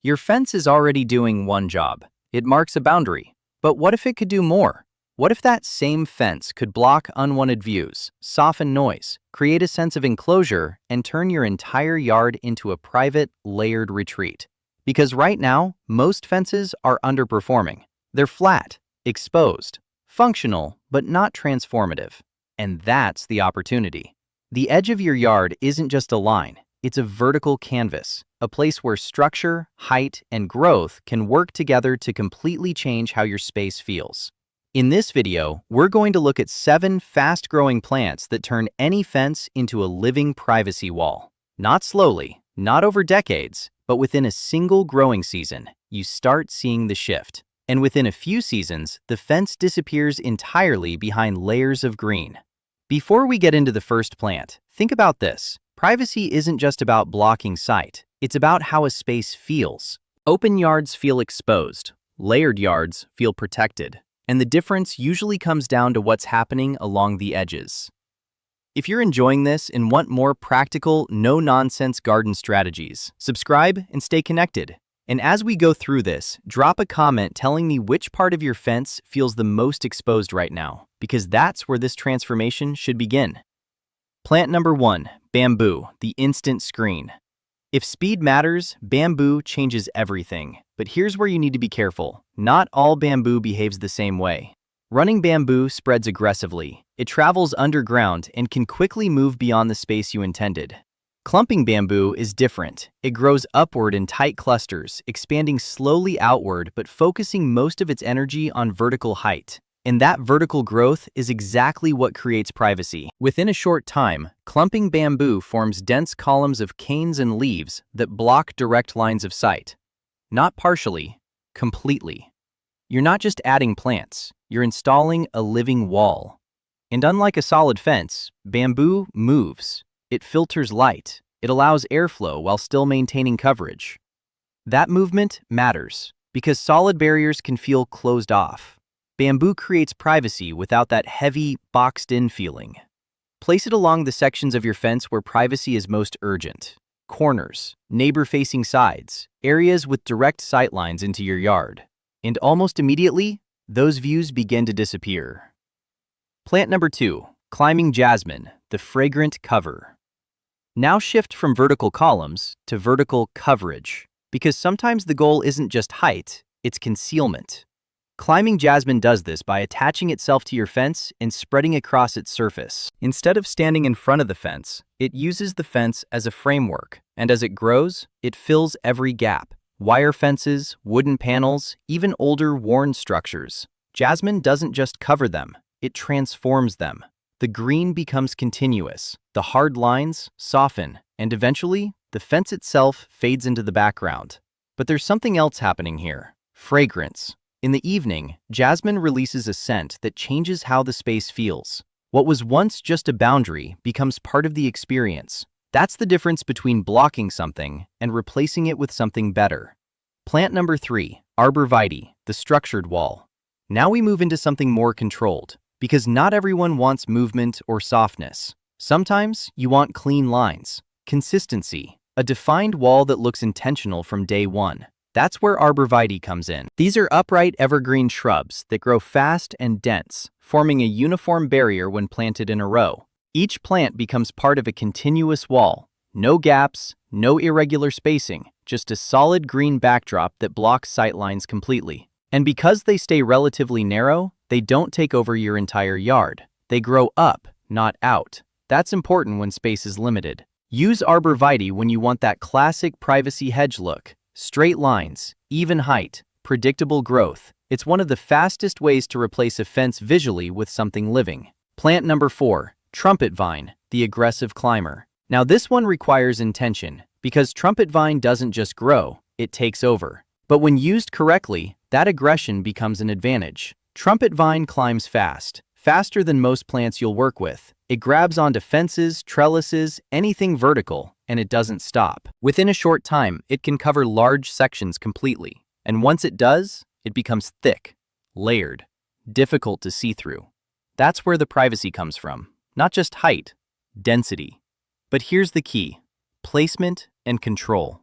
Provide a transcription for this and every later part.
Your fence is already doing one job. It marks a boundary. But what if it could do more? What if that same fence could block unwanted views, soften noise, create a sense of enclosure, and turn your entire yard into a private, layered retreat? Because right now, most fences are underperforming. They're flat, exposed, functional, but not transformative. And that's the opportunity. The edge of your yard isn't just a line, it's a vertical canvas, a place where structure, height, and growth can work together to completely change how your space feels. In this video, we're going to look at 7 fast-growing plants that turn any fence into a living privacy wall. Not slowly, not over decades, but within a single growing season, you start seeing the shift. And within a few seasons, the fence disappears entirely behind layers of green. Before we get into the first plant, think about this. Privacy isn't just about blocking sight. It's about how a space feels. Open yards feel exposed. Layered yards feel protected. And the difference usually comes down to what's happening along the edges. If you're enjoying this and want more practical, no-nonsense garden strategies, subscribe and stay connected. And as we go through this, drop a comment telling me which part of your fence feels the most exposed right now, because that's where this transformation should begin. Plant number 1, bamboo, the instant screen. If speed matters, bamboo changes everything. But here's where you need to be careful. Not all bamboo behaves the same way. Running bamboo spreads aggressively. It travels underground and can quickly move beyond the space you intended. Clumping bamboo is different. It grows upward in tight clusters, expanding slowly outward but focusing most of its energy on vertical height. And that vertical growth is exactly what creates privacy. Within a short time, clumping bamboo forms dense columns of canes and leaves that block direct lines of sight. Not partially, completely. You're not just adding plants, you're installing a living wall. And unlike a solid fence, bamboo moves. It filters light. It allows airflow while still maintaining coverage. That movement matters because solid barriers can feel closed off. Bamboo creates privacy without that heavy, boxed-in feeling. Place it along the sections of your fence where privacy is most urgent. Corners, neighbor-facing sides, areas with direct sightlines into your yard. And almost immediately, those views begin to disappear. Plant number 2, climbing jasmine, the fragrant cover. Now shift from vertical columns to vertical coverage, because sometimes the goal isn't just height, it's concealment. Climbing jasmine does this by attaching itself to your fence and spreading across its surface. Instead of standing in front of the fence, it uses the fence as a framework, and as it grows, it fills every gap. Wire fences, wooden panels, even older worn structures. Jasmine doesn't just cover them, it transforms them. The green becomes continuous, the hard lines soften, and eventually, the fence itself fades into the background. But there's something else happening here. Fragrance. In the evening, jasmine releases a scent that changes how the space feels. What was once just a boundary becomes part of the experience. That's the difference between blocking something and replacing it with something better. Plant number 3, Arborvitae, the structured wall. Now we move into something more controlled. Because not everyone wants movement or softness. Sometimes you want clean lines, consistency, a defined wall that looks intentional from day one. That's where Arborvitae comes in. These are upright evergreen shrubs that grow fast and dense, forming a uniform barrier when planted in a row. Each plant becomes part of a continuous wall. No gaps, no irregular spacing, just a solid green backdrop that blocks sightlines completely. And because they stay relatively narrow, they don't take over your entire yard. They grow up, not out. That's important when space is limited. Use Arborvitae when you want that classic privacy hedge look. Straight lines, even height, predictable growth. It's one of the fastest ways to replace a fence visually with something living. Plant number 4, trumpet vine, the aggressive climber. Now this one requires intention, because trumpet vine doesn't just grow, it takes over. But when used correctly, that aggression becomes an advantage. Trumpet vine climbs fast, faster than most plants you'll work with. It grabs onto fences, trellises, anything vertical, and it doesn't stop. Within a short time, it can cover large sections completely. And once it does, it becomes thick, layered, difficult to see through. That's where the privacy comes from. Not just height, density. But here's the key: placement and control.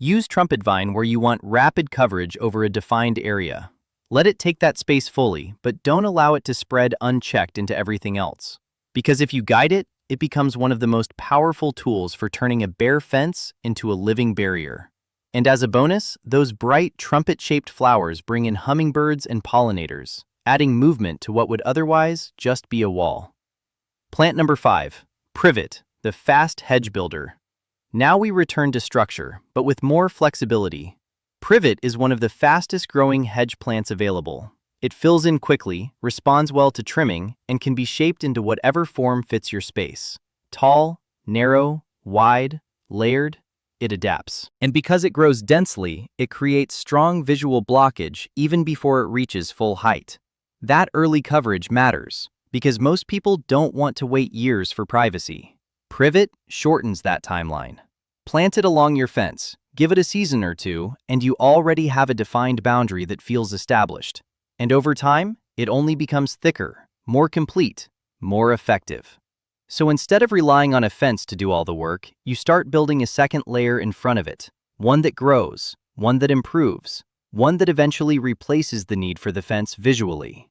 Use trumpet vine where you want rapid coverage over a defined area. Let it take that space fully, but don't allow it to spread unchecked into everything else. Because if you guide it, it becomes one of the most powerful tools for turning a bare fence into a living barrier. And as a bonus, those bright trumpet-shaped flowers bring in hummingbirds and pollinators, adding movement to what would otherwise just be a wall. Plant number 5, Privet, the fast hedge builder. Now we return to structure, but with more flexibility. Privet is one of the fastest growing hedge plants available. It fills in quickly, responds well to trimming, and can be shaped into whatever form fits your space. Tall, narrow, wide, layered, it adapts. And because it grows densely, it creates strong visual blockage even before it reaches full height. That early coverage matters, because most people don't want to wait years for privacy. Privet shortens that timeline. Plant it along your fence, give it a season or two, and you already have a defined boundary that feels established. And over time, it only becomes thicker, more complete, more effective. So instead of relying on a fence to do all the work, you start building a second layer in front of it, one that grows, one that improves, one that eventually replaces the need for the fence visually.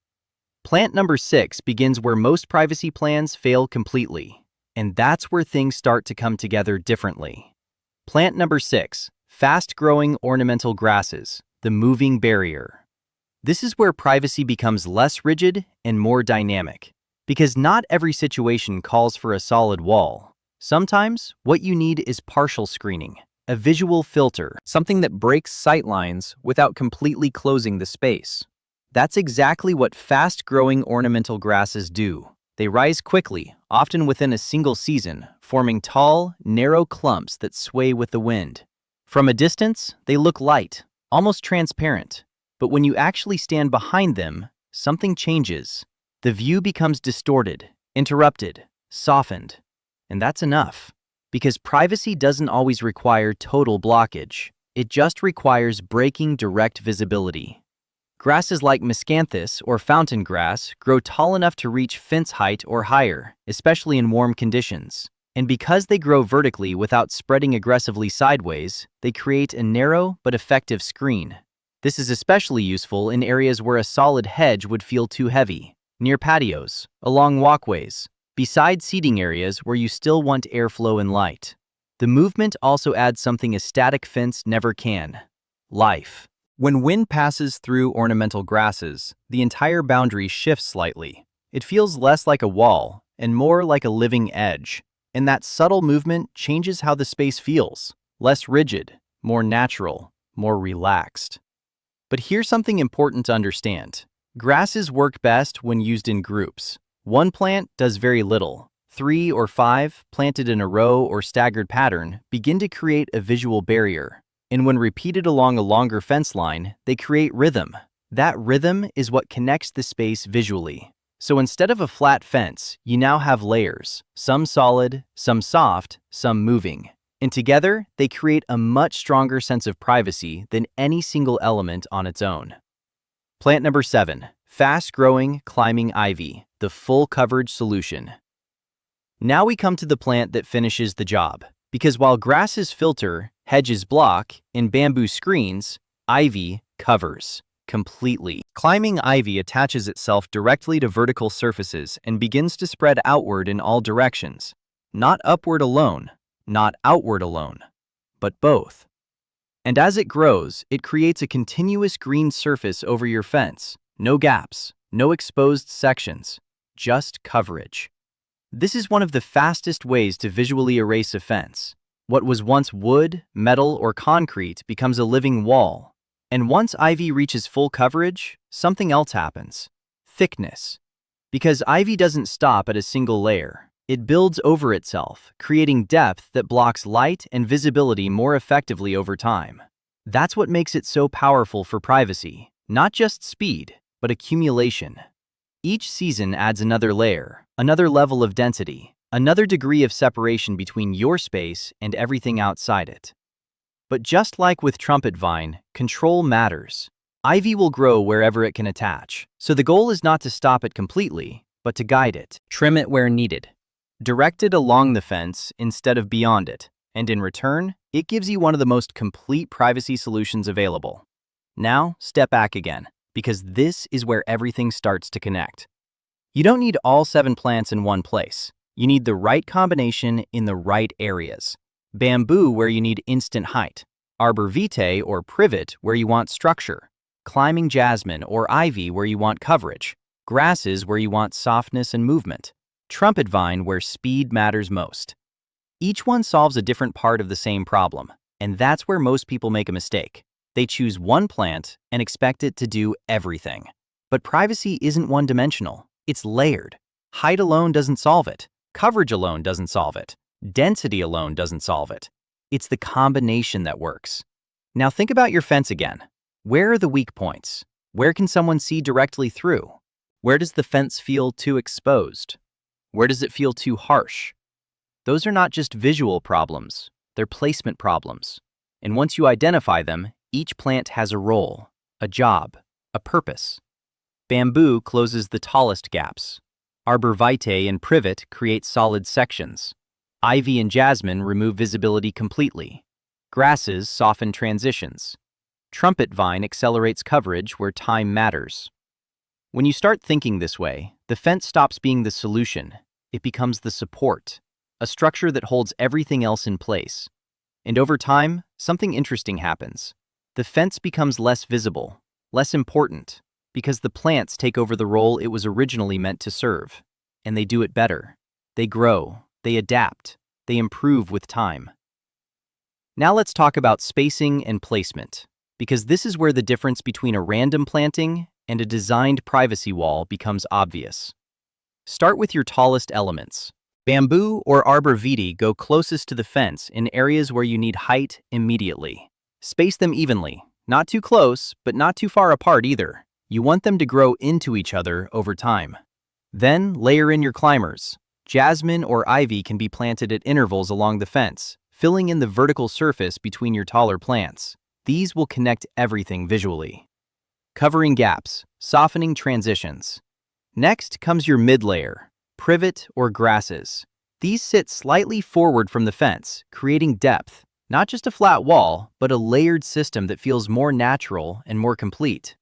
Plant number 6 begins where most privacy plans fail completely, and that's where things start to come together differently. Plant number 6, fast-growing ornamental grasses, the moving barrier. This is where privacy becomes less rigid and more dynamic, because not every situation calls for a solid wall. Sometimes, what you need is partial screening, a visual filter, something that breaks sight lines without completely closing the space. That's exactly what fast-growing ornamental grasses do. They rise quickly, often within a single season, forming tall, narrow clumps that sway with the wind. From a distance, they look light, almost transparent. But when you actually stand behind them, something changes. The view becomes distorted, interrupted, softened. And that's enough. Because privacy doesn't always require total blockage. It just requires breaking direct visibility. Grasses like miscanthus or fountain grass grow tall enough to reach fence height or higher, especially in warm conditions. And because they grow vertically without spreading aggressively sideways, they create a narrow but effective screen. This is especially useful in areas where a solid hedge would feel too heavy, near patios, along walkways, beside seating areas where you still want airflow and light. The movement also adds something a static fence never can: life. When wind passes through ornamental grasses, the entire boundary shifts slightly. It feels less like a wall and more like a living edge, and that subtle movement changes how the space feels: less rigid, more natural, more relaxed. But here's something important to understand. Grasses work best when used in groups. One plant does very little. 3 or 5, planted in a row or staggered pattern, begin to create a visual barrier. And when repeated along a longer fence line, they create rhythm. That rhythm is what connects the space visually. So instead of a flat fence, you now have layers, some solid, some soft, some moving. And together, they create a much stronger sense of privacy than any single element on its own. Plant number 7, fast-growing climbing ivy, the full coverage solution. Now we come to the plant that finishes the job, because while grasses filter, hedges block, and bamboo screens, ivy covers completely. Climbing ivy attaches itself directly to vertical surfaces and begins to spread outward in all directions, not upward alone, not outward alone, but both. And as it grows, it creates a continuous green surface over your fence. No gaps, no exposed sections, just coverage. This is one of the fastest ways to visually erase a fence. What was once wood, metal, or concrete becomes a living wall. And once ivy reaches full coverage, something else happens: thickness. Because ivy doesn't stop at a single layer. It builds over itself, creating depth that blocks light and visibility more effectively over time. That's what makes it so powerful for privacy, not just speed, but accumulation. Each season adds another layer, another level of density, another degree of separation between your space and everything outside it. But just like with trumpet vine, control matters. Ivy will grow wherever it can attach, so the goal is not to stop it completely, but to guide it. Trim it where needed. Direct it along the fence instead of beyond it, and in return, It gives you one of the most complete privacy solutions available. Now, step back again, because this is where everything starts to connect. You don't need all 7 plants in one place. You need the right combination in the right areas. Bamboo where you need instant height. Arborvitae or Privet where you want structure. Climbing jasmine or ivy where you want coverage. Grasses where you want softness and movement. Trumpet vine where speed matters most. Each one solves a different part of the same problem, and that's where most people make a mistake. They choose one plant and expect it to do everything. But privacy isn't one-dimensional. It's layered. Height alone doesn't solve it. Coverage alone doesn't solve it. Density alone doesn't solve it. It's the combination that works. Now think about your fence again. Where are the weak points? Where can someone see directly through? Where does the fence feel too exposed? Where does it feel too harsh? Those are not just visual problems, they're placement problems. And once you identify them, each plant has a role, a job, a purpose. Bamboo closes the tallest gaps. Arborvitae and Privet create solid sections. Ivy and jasmine remove visibility completely. Grasses soften transitions. Trumpet vine accelerates coverage where time matters. When you start thinking this way, the fence stops being the solution. It becomes the support, a structure that holds everything else in place. And over time, something interesting happens. The fence becomes less visible, less important, because the plants take over the role it was originally meant to serve. And they do it better. They grow, they adapt, they improve with time. Now let's talk about spacing and placement, because this is where the difference between a random planting and a designed privacy wall becomes obvious. Start with your tallest elements. Bamboo or Arborvitae go closest to the fence in areas where you need height immediately. Space them evenly, not too close, but not too far apart either. You want them to grow into each other over time. Then layer in your climbers. Jasmine or ivy can be planted at intervals along the fence, filling in the vertical surface between your taller plants. These will connect everything visually. Covering gaps, softening transitions. Next comes your mid-layer, privet or grasses. These sit slightly forward from the fence, creating depth, not just a flat wall, but a layered system that feels more natural and more complete.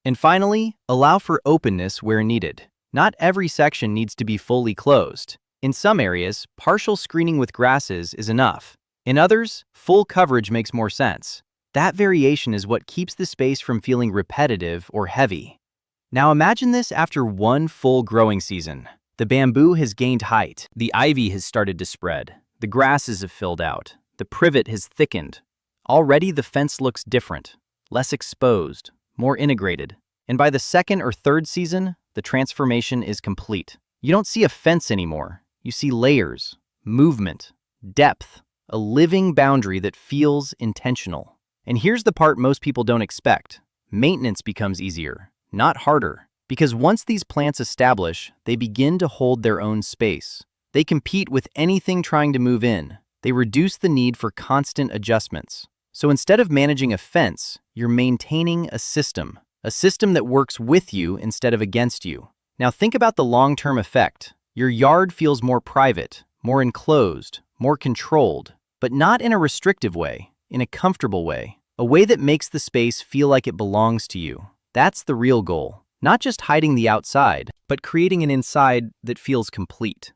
And finally, allow for openness where needed. Not every section needs to be fully closed. In some areas, partial screening with grasses is enough. In others, full coverage makes more sense. That variation is what keeps the space from feeling repetitive or heavy. Now imagine this after one full growing season. The bamboo has gained height, the ivy has started to spread, the grasses have filled out, the privet has thickened. Already the fence looks different, less exposed, more integrated. And by the second or third season, the transformation is complete. You don't see a fence anymore. You see layers, movement, depth, a living boundary that feels intentional. And here's the part most people don't expect. Maintenance becomes easier, not harder. Because once these plants establish, they begin to hold their own space. They compete with anything trying to move in. They reduce the need for constant adjustments. So instead of managing a fence, you're maintaining a system that works with you instead of against you. Now think about the long-term effect. Your yard feels more private, more enclosed, more controlled, but not in a restrictive way, in a comfortable way, a way that makes the space feel like it belongs to you. That's the real goal. Not just hiding the outside, but creating an inside that feels complete.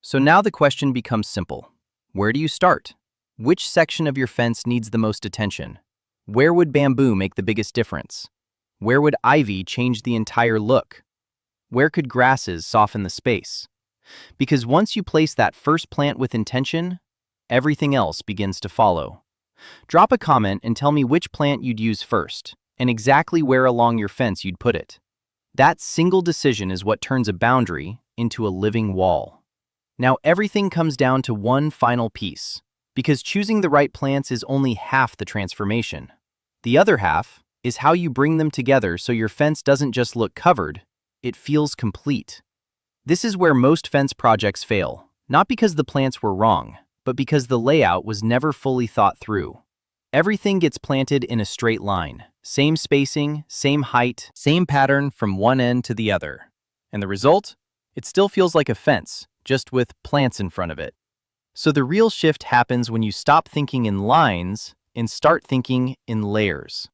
So now the question becomes simple. Where do you start? Which section of your fence needs the most attention? Where would bamboo make the biggest difference? Where would ivy change the entire look? Where could grasses soften the space? Because once you place that first plant with intention, everything else begins to follow. Drop a comment and tell me which plant you'd use first, and exactly where along your fence you'd put it. That single decision is what turns a boundary into a living wall. Now everything comes down to one final piece, because choosing the right plants is only half the transformation. The other half is how you bring them together so your fence doesn't just look covered, it feels complete. This is where most fence projects fail, not because the plants were wrong, but because the layout was never fully thought through. Everything gets planted in a straight line. Same spacing, same height, same pattern from one end to the other. And the result? It still feels like a fence, just with plants in front of it. So the real shift happens when you stop thinking in lines and start thinking in layers.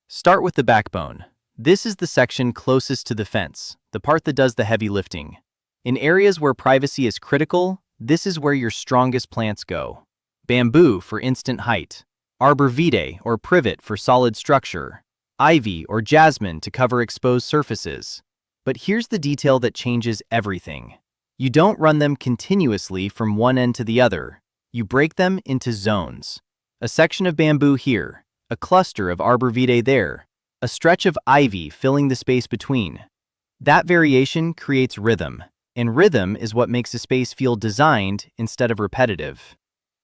Start with the backbone. This is the section closest to the fence, the part that does the heavy lifting. In areas where privacy is critical, this is where your strongest plants go. Bamboo for instant height, Arborvitae or Privet for solid structure, ivy or jasmine to cover exposed surfaces. But here's the detail that changes everything. You don't run them continuously from one end to the other. You break them into zones. A section of bamboo here, a cluster of Arborvitae there, a stretch of ivy filling the space between. That variation creates rhythm, and rhythm is what makes a space feel designed instead of repetitive.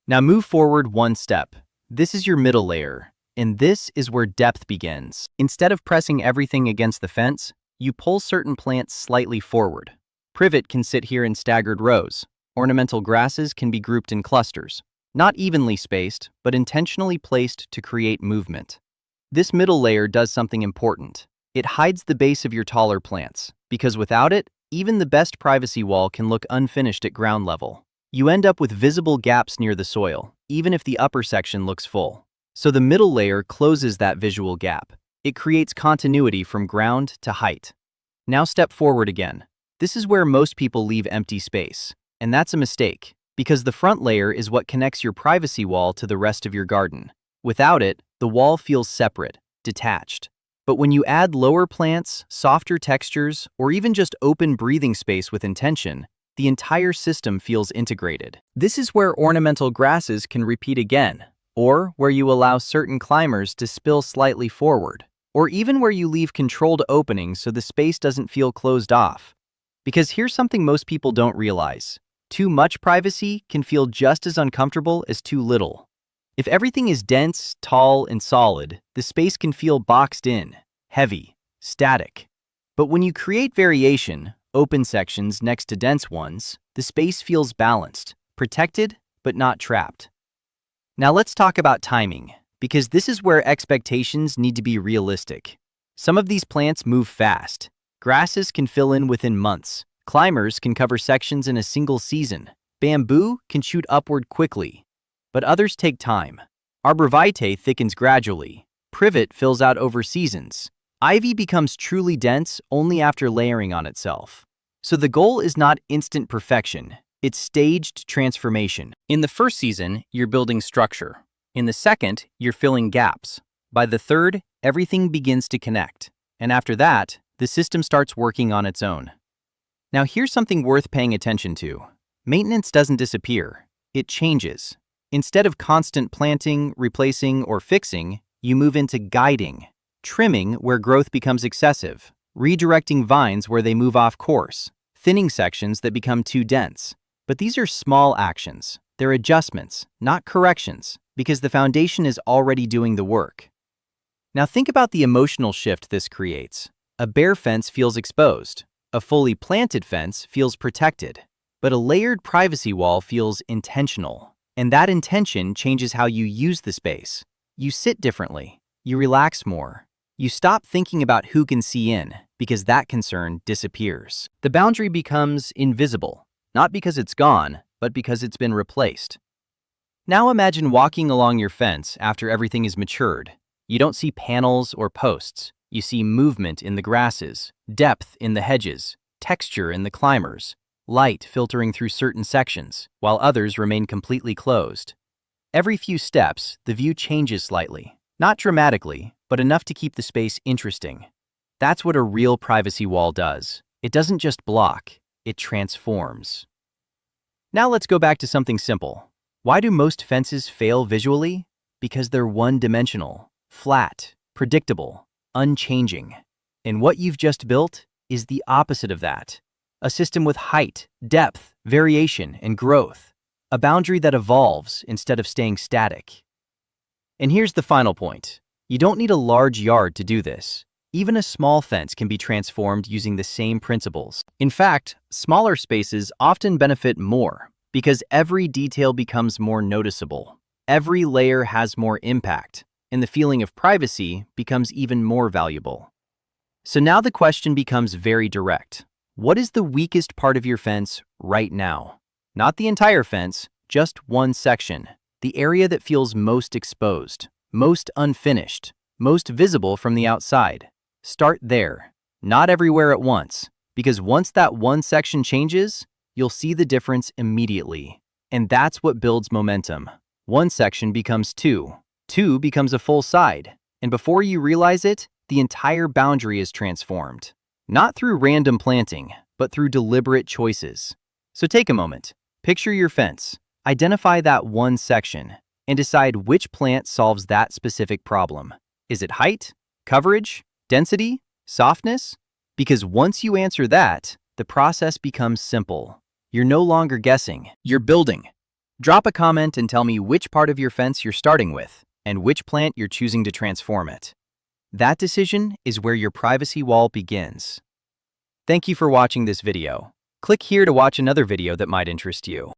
Now move forward one step. This is your middle layer, and this is where depth begins. Instead of pressing everything against the fence, you pull certain plants slightly forward. Privet can sit here in staggered rows. Ornamental grasses can be grouped in clusters, not evenly spaced, but intentionally placed to create movement. This middle layer does something important. It hides the base of your taller plants, because without it, even the best privacy wall can look unfinished at ground level. You end up with visible gaps near the soil, even if the upper section looks full. So the middle layer closes that visual gap. It creates continuity from ground to height. Now step forward again. This is where most people leave empty space, and that's a mistake, because the front layer is what connects your privacy wall to the rest of your garden. Without it, the wall feels separate, detached. But when you add lower plants, softer textures, or even just open breathing space with intention, the entire system feels integrated. This is where ornamental grasses can repeat again, or where you allow certain climbers to spill slightly forward, or even where you leave controlled openings so the space doesn't feel closed off. Because here's something most people don't realize. Too much privacy can feel just as uncomfortable as too little. If everything is dense, tall, and solid, the space can feel boxed in, heavy, static. But when you create variation, open sections next to dense ones, the space feels balanced, protected, but not trapped. Now let's talk about timing, because this is where expectations need to be realistic. Some of these plants move fast. Grasses can fill in within months. Climbers can cover sections in a single season. Bamboo can shoot upward quickly. But others take time. Arborvitae thickens gradually. Privet fills out over seasons. Ivy becomes truly dense only after layering on itself. So the goal is not instant perfection. It's staged transformation. In the first season, you're building structure. In the second, you're filling gaps. By the third, everything begins to connect. And after that, the system starts working on its own. Now here's something worth paying attention to. Maintenance doesn't disappear. It changes. Instead of constant planting, replacing, or fixing, you move into guiding, trimming where growth becomes excessive, redirecting vines where they move off course, thinning sections that become too dense. But these are small actions. They're adjustments, not corrections, because the foundation is already doing the work. Now think about the emotional shift this creates. A bare fence feels exposed. A fully planted fence feels protected. But a layered privacy wall feels intentional. And that intention changes how you use the space. You sit differently. You relax more. You stop thinking about who can see in, because that concern disappears. The boundary becomes invisible, not because it's gone, but because it's been replaced. Now imagine walking along your fence after everything is matured. You don't see panels or posts. You see movement in the grasses, depth in the hedges, texture in the climbers, light filtering through certain sections, while others remain completely closed. Every few steps, the view changes slightly. Not dramatically, but enough to keep the space interesting. That's what a real privacy wall does. It doesn't just block, it transforms. Now let's go back to something simple. Why do most fences fail visually? Because they're one-dimensional, flat, predictable, unchanging. And what you've just built is the opposite of that. A system with height, depth, variation, and growth. A boundary that evolves instead of staying static. And here's the final point. You don't need a large yard to do this. Even a small fence can be transformed using the same principles. In fact, smaller spaces often benefit more because every detail becomes more noticeable. Every layer has more impact, and the feeling of privacy becomes even more valuable. So now the question becomes very direct. What is the weakest part of your fence right now? Not the entire fence, just one section, the area that feels most exposed, most unfinished, most visible from the outside. Start there, not everywhere at once, because once that one section changes, you'll see the difference immediately. And that's what builds momentum. One section becomes two, two becomes a full side, and before you realize it, the entire boundary is transformed. Not through random planting, but through deliberate choices. So take a moment, picture your fence, identify that one section, and decide which plant solves that specific problem. Is it height, coverage, density, softness? Because once you answer that, the process becomes simple. You're no longer guessing, you're building. Drop a comment and tell me which part of your fence you're starting with, and which plant you're choosing to transform it. That decision is where your privacy wall begins. Thank you for watching this video. Click here to watch another video that might interest you.